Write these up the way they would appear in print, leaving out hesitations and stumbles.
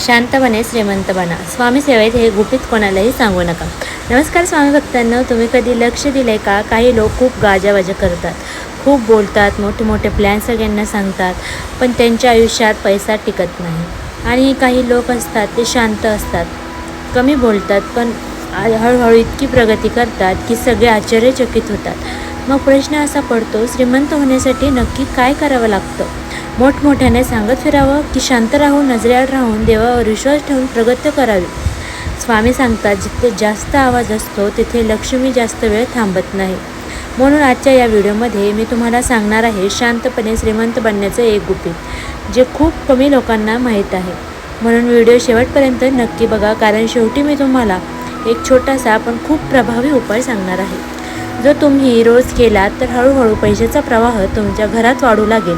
शांतपणे श्रीमंत बना. स्वामी सेवेत हे गुपित कोणालाही सांगू नका. नमस्कार स्वामी भक्तांनो, तुम्ही कधी लक्ष दिले का? काही लोक खूप गाजावाजा करतात, खूप बोलतात, मोठे मोठे प्लॅन सगळ्यांना सांगतात, पण त्यांच्या आयुष्यात पैसा टिकत नाही. आणि काही लोक असतात ते शांत असतात, कमी बोलतात, पण हळूहळू इतकी प्रगती करतात की सगळे आश्चर्यचकित होतात. मग प्रश्न असा पडतो, श्रीमंत होण्यासाठी नक्की काय करावं लागतं? मोठमोठ्याने सांगत फिरावं की शांत राहून, नजरेआड राहून, देवावर विश्वास ठेवून प्रगती करावी? स्वामी सांगतात, जिथे जास्त आवाज असतो तिथे लक्ष्मी जास्त वेळ थांबत नाही. म्हणून आजच्या या व्हिडिओमध्ये मी तुम्हाला सांगणार आहे शांतपणे श्रीमंत बनण्याचं एक गुपित, जे खूप कमी लोकांना माहीत आहे. म्हणून व्हिडिओ शेवटपर्यंत नक्की बघा, कारण शेवटी मी तुम्हाला एक छोटासा पण खूप प्रभावी उपाय सांगणार आहे, जो तुम्ही रोज केलात तर हळूहळू पैशाचा प्रवाह तुमच्या घरात वाढू लागेल.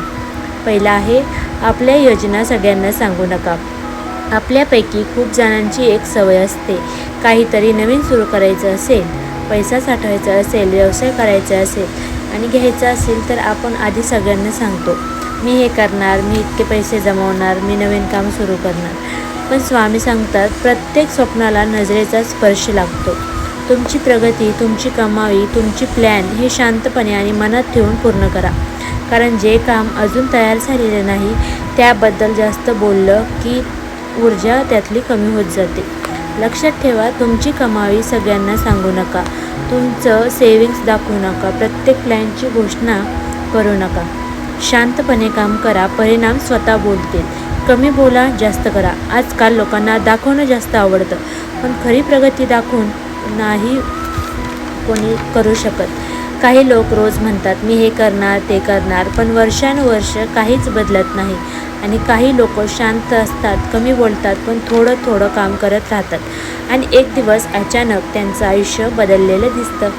पहिला आहे, आपल्या योजना सगळ्यांना सांगू नका. आपल्यापैकी खूप जणांची एक सवय असते, काहीतरी नवीन सुरू करायचं असेल, पैसा साठवायचा असेल, व्यवसाय करायचा असेल आणि घ्यायचा असेल तर आपण आधी सगळ्यांना सांगतो, मी हे करणार, मी इतके पैसे जमवणार, मी नवीन काम सुरू करणार. पण स्वामी सांगतात, प्रत्येक स्वप्नाला नजरेचा स्पर्श लागतो. तुमची प्रगती, तुमची कमाई, तुमची प्लॅन हे शांतपणे आणि मनात ठेवून पूर्ण करा. कारण जे काम अजून तयार झालेले नाही त्याबद्दल जास्त बोललं की ऊर्जा त्यातली कमी होत जाते. लक्षात ठेवा, तुमची कमाई सगळ्यांना सांगू नका, तुमचं सेविंग्स दाखवू नका, प्रत्येक प्लॅनची घोषणा करू नका. शांतपणे काम करा, परिणाम स्वतः बोलतील. कमी बोला, जास्त करा. आजकाल लोकांना दाखवणं जास्त आवडतं, पण खरी प्रगती दाखवून नाही कोणी करू शकत. काही लोक रोज म्हणतात, मी हे करणार, ते करणार, पण वर्षानुवर्ष काहीच बदलत नाही. आणि काही लोक शांत असतात, कमी बोलतात, पण थोडं थोडं काम करत राहतात आणि एक दिवस अचानक त्यांचं आयुष्य बदललेलं दिसतं.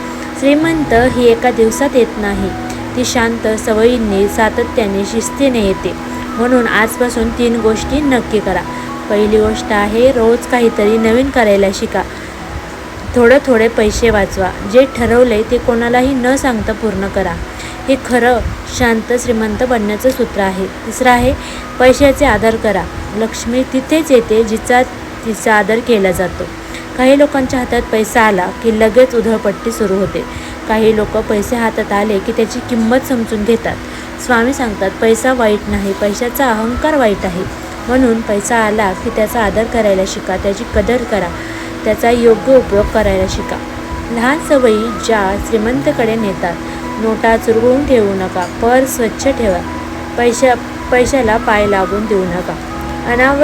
श्रीमंत ही एका दिवसात येत नाही, ती शांत सवयींनी, सातत्याने, शिस्तीने येते. म्हणून आजपासून 3 गोष्टी नक्की करा. पहिली गोष्ट आहे, रोज काहीतरी नवीन करायला शिका. थोडे पैसे वाचवा. जे ठरवले ते कोणालाही न सांगता पूर्ण करा. हे खरं शांत श्रीमंत बनण्याचं सूत्र आहे. तिसरं आहे, पैशाचे आदर करा. लक्ष्मी तिथेच येते तिचा आदर केला जातो. काही लोकांच्या हातात पैसा आला की लगेच उधळपट्टी सुरू होते. काही लोक पैसे हातात आले की त्याची किंमत समजून घेतात. स्वामी सांगतात, पैसा वाईट नाही, पैशाचा अहंकार वाईट आहे. म्हणून पैसा आला की त्याचा आदर करायला शिका, त्याची कदर करा, त्याचा योग्य उपयोग करायला शिका. लहान सवयी ज्या श्रीमंतकडे नेतात. नोटा चुरगळून ठेवू नका, पर्स स्वच्छ ठेवा, पैशाला पाय लागून देऊ नका.